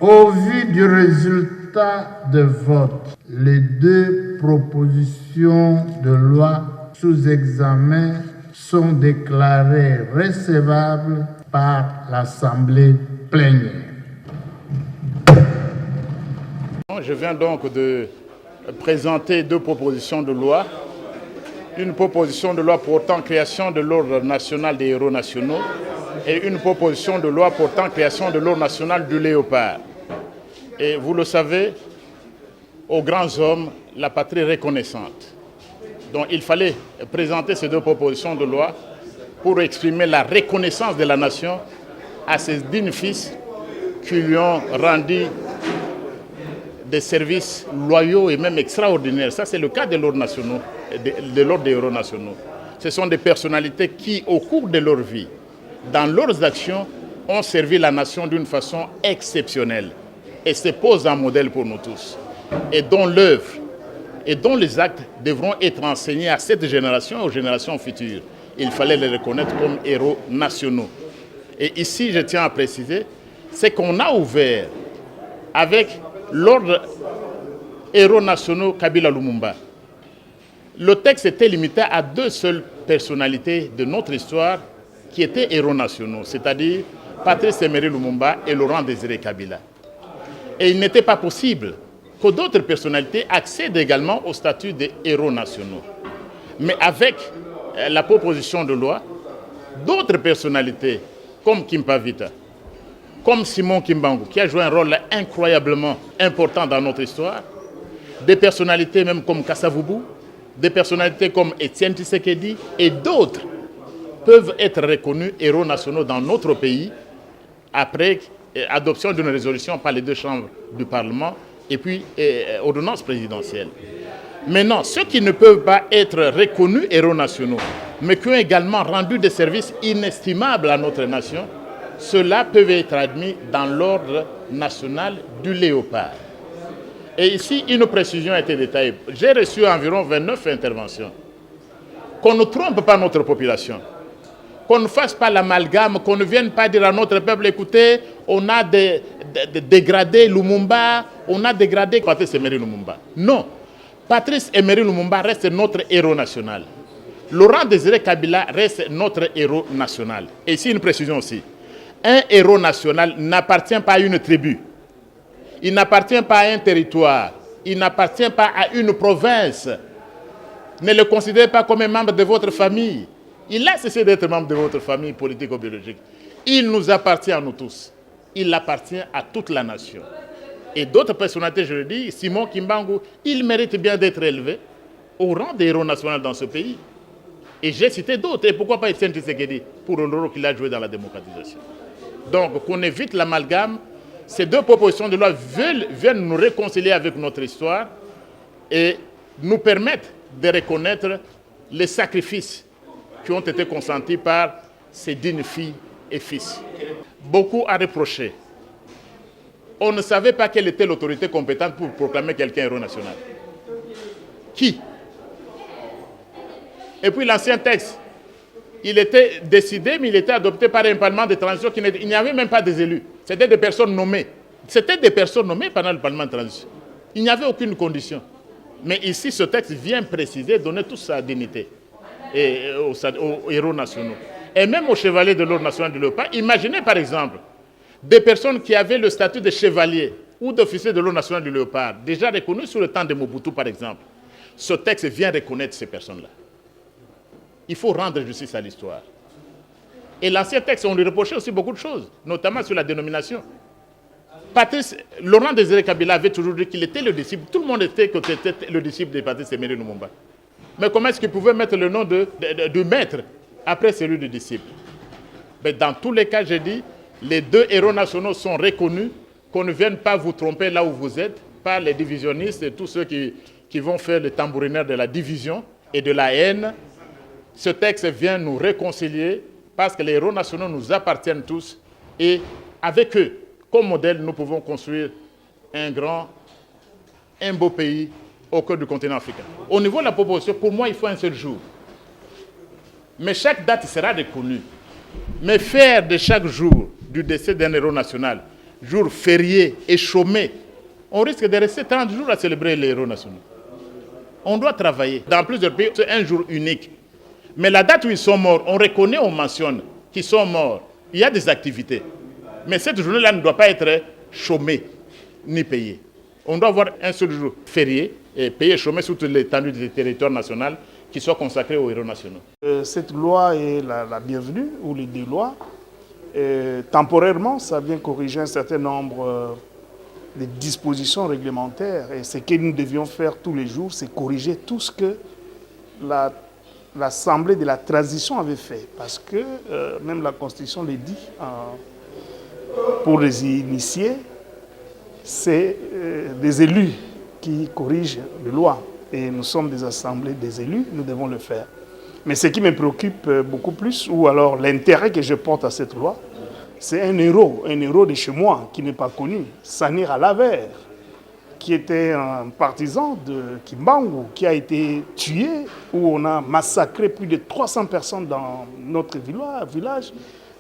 Au vu du résultat de vote, les deux propositions de loi sous examen sont déclarées recevables par l'Assemblée plénière. Je viens donc de présenter deux propositions de loi. Une proposition de loi portant création de l'Ordre national des héros nationaux et une proposition de loi portant création de l'Ordre national du léopard. Et vous le savez, aux grands hommes, la patrie reconnaissante. Donc il fallait présenter ces deux propositions de loi pour exprimer la reconnaissance de la nation à ces dignes fils qui lui ont rendu des services loyaux et même extraordinaires. Ça, c'est le cas de l'Ordre des héros nationaux. Ce sont des personnalités qui, au cours de leur vie, dans leurs actions, ont servi la nation d'une façon exceptionnelle et se posent un modèle pour nous tous. Et dont l'œuvre et dont les actes devront être enseignés à cette génération et aux générations futures. Il fallait les reconnaître comme héros nationaux. Et ici, je tiens à préciser, c'est qu'on a ouvert avec l'Ordre héros nationaux Kabila Lumumba. Le texte était limité à deux seules personnalités de notre histoire qui étaient héros nationaux, c'est-à-dire Patrice Emery Lumumba et Laurent Désiré Kabila. Et il n'était pas possible que d'autres personnalités accèdent également au statut de héros nationaux. Mais avec la proposition de loi, d'autres personnalités comme Kimpa Vita, comme Simon Kimbangu, qui a joué un rôle incroyablement important dans notre histoire, des personnalités même comme Kassavubu, des personnalités comme Étienne Tshisekedi et d'autres peuvent être reconnus héros nationaux dans notre pays après adoption d'une résolution par les deux chambres du Parlement et puis ordonnance présidentielle. Maintenant, ceux qui ne peuvent pas être reconnus héros nationaux, mais qui ont également rendu des services inestimables à notre nation, ceux-là peuvent être admis dans l'Ordre national du léopard. Et ici, une précision a été détaillée. J'ai reçu environ 29 interventions. Qu'on ne trompe pas notre population. Qu'on ne fasse pas l'amalgame, qu'on ne vienne pas dire à notre peuple, écoutez, on a dégradé Lumumba, on a dégradé Patrice Emery Lumumba. Non. Patrice Emery Lumumba reste notre héros national. Laurent Désiré Kabila reste notre héros national. Et ici, une précision aussi. Un héros national n'appartient pas à une tribu. Il n'appartient pas à un territoire. Il n'appartient pas à une province. Ne le considérez pas comme un membre de votre famille. Il a cessé d'être membre de votre famille politique ou biologique. Il nous appartient à nous tous. Il appartient à toute la nation. Et d'autres personnalités, je le dis, Simon Kimbangu, il mérite bien d'être élevé au rang des héros nationaux dans ce pays. Et j'ai cité d'autres. Et pourquoi pas Étienne Tshisekedi pour le rôle qu'il a joué dans la démocratisation. Donc, qu'on évite l'amalgame. Ces deux propositions de loi viennent nous réconcilier avec notre histoire et nous permettre de reconnaître les sacrifices qui ont été consentis par ces dignes filles et fils. Beaucoup à reprocher. On ne savait pas quelle était l'autorité compétente pour proclamer quelqu'un héros national. Qui? Et puis l'ancien texte, il était décidé, mais il était adopté par un parlement de transition. Il n'y avait même pas des élus. C'était des personnes nommées. C'était des personnes nommées pendant le parlement de transition. Il n'y avait aucune condition. Mais ici, ce texte vient préciser, donner toute sa dignité aux héros nationaux. Et même aux chevaliers de l'Ordre national du léopard. Imaginez par exemple des personnes qui avaient le statut de chevalier ou d'officier de l'Ordre national du léopard, déjà reconnus sous le temps de Mobutu par exemple. Ce texte vient reconnaître ces personnes-là. Il faut rendre justice à l'histoire. Et l'ancien texte, on lui reprochait aussi beaucoup de choses, notamment sur la dénomination. Laurent Désiré Kabila avait toujours dit qu'il était le disciple. Tout le monde était que c'était le disciple de Patrice Emery Lumumba. Mais comment est-ce qu'il pouvait mettre le nom du maître après celui du disciple? Mais dans tous les cas, j'ai dit, les deux héros nationaux sont reconnus, qu'on ne vienne pas vous tromper là où vous êtes, par les divisionnistes et tous ceux qui vont faire le tambourinaire de la division et de la haine. Ce texte vient nous réconcilier parce que les héros nationaux nous appartiennent tous et avec eux, comme modèle, nous pouvons construire un beau pays au cœur du continent africain. Au niveau de la proposition, pour moi, il faut un seul jour. Mais chaque date sera reconnue. Mais faire de chaque jour du décès d'un héros national jour férié et chômé, on risque de rester 30 jours à célébrer les héros nationaux. On doit travailler. Dans plusieurs pays, c'est un jour unique. Mais la date où ils sont morts, on reconnaît, on mentionne qu'ils sont morts. Il y a des activités. Mais cette journée-là ne doit pas être chômée ni payée. On doit avoir un seul jour férié et payé et chômé sur toute l'étendue du territoire national qui soit consacré aux héros nationaux. Cette loi est la bienvenue, ou les deux lois. Temporairement, ça vient corriger un certain nombre de dispositions réglementaires. Et ce que nous devions faire tous les jours, c'est corriger tout ce que l'Assemblée de la transition avait fait. Parce que même la Constitution le dit, pour les initiés, c'est des élus qui corrigent les lois. Et nous sommes des assemblées des élus, nous devons le faire. Mais ce qui me préoccupe beaucoup plus, ou alors l'intérêt que je porte à cette loi, c'est un héros de chez moi qui n'est pas connu, Sanir Alaver, qui était un partisan de Kimbangu, qui a été tué, où on a massacré plus de 300 personnes dans notre village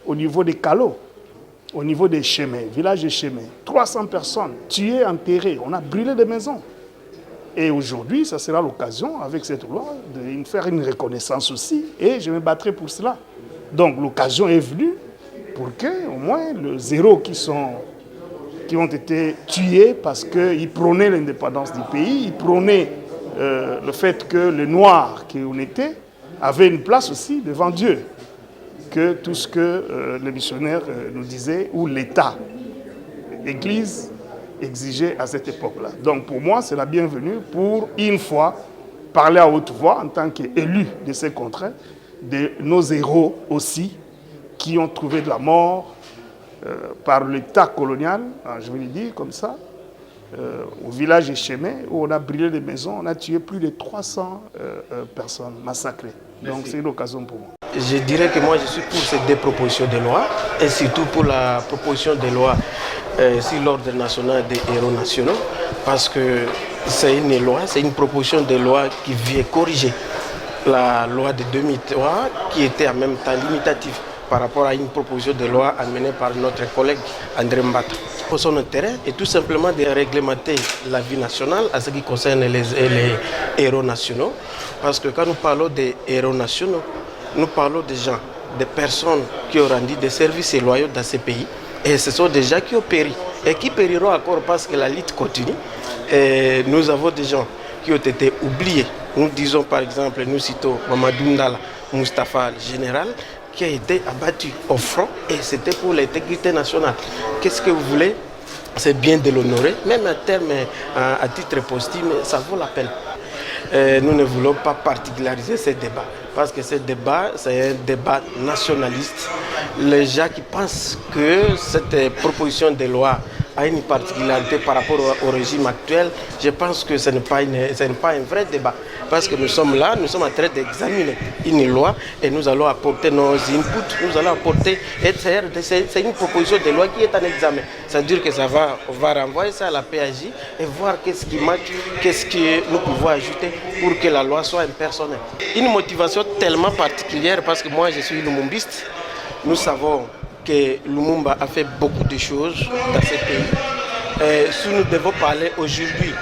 au niveau des Calots, au niveau des Chémés, village de Chémés. 300 personnes tuées, enterrées, on a brûlé des maisons. Et aujourd'hui, ça sera l'occasion, avec cette loi, de faire une reconnaissance aussi, et je me battrai pour cela. Donc l'occasion est venue pour que, au moins, les héros qui ont été tués parce qu'ils prônaient l'indépendance du pays, ils prônaient le fait que les Noirs qu'on était avaient une place aussi devant Dieu, que tout ce que les missionnaires nous disaient, ou l'État, l'Église, exigeait à cette époque-là. Donc pour moi, c'est la bienvenue pour, une fois, parler à haute voix en tant qu'élu de ces contrées, de nos héros aussi, qui ont trouvé de la mort par l'État colonial, je vais le dire comme ça, au village de Chémé, où on a brûlé des maisons, on a tué plus de 300 personnes massacrées. Donc c'est une occasion pour moi. Je dirais que moi je suis pour ces deux propositions de loi, et surtout pour la proposition de loi sur l'ordre national des héros nationaux, parce que c'est une loi, c'est une proposition de loi qui vient corriger la loi de 2003 qui était en même temps limitative par rapport à une proposition de loi amenée par notre collègue André Mbata. Son intérêt est tout simplement de réglementer la vie nationale à ce qui concerne les héros nationaux, parce que quand nous parlons des héros nationaux, nous parlons des gens, des personnes qui ont rendu des services loyaux dans ces pays, et ce sont des gens qui ont péri et qui périront encore parce que la lutte continue. Et nous avons des gens qui ont été oubliés. Nous disons par exemple, nous citons Mamadou Ndala Moustapha, le général, qui a été abattu au front, et c'était pour l'intégrité nationale. Qu'est-ce que vous voulez? C'est bien de l'honorer, même à titre posthume, ça vaut la peine. Nous ne voulons pas particulariser ce débat, parce que ce débat, c'est un débat nationaliste. Les gens qui pensent que cette proposition de loi a une particularité par rapport au régime actuel, je pense que ce n'est pas un vrai débat. Parce que nous sommes là, nous sommes en train d'examiner une loi et nous allons apporter nos inputs, nous allons apporter, c'est une proposition de loi qui est en examen. C'est-à-dire que on va renvoyer ça à la PAJ et voir qu'est-ce qui match, qu'est-ce que nous pouvons ajouter pour que la loi soit impersonnelle. Une motivation tellement particulière, parce que moi je suis lumumbiste. Nous savons que Lumumba a fait beaucoup de choses dans ce pays. Si nous devons parler aujourd'hui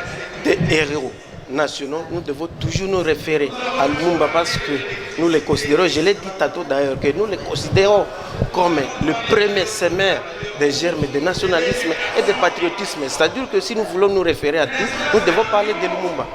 des héros nationaux, nous devons toujours nous référer à Lumumba, parce que nous les considérons, je l'ai dit tantôt d'ailleurs, que nous les considérons comme le premier semeur des germes de nationalisme et de patriotisme. C'est-à-dire que si nous voulons nous référer à tout, nous devons parler de Lumumba.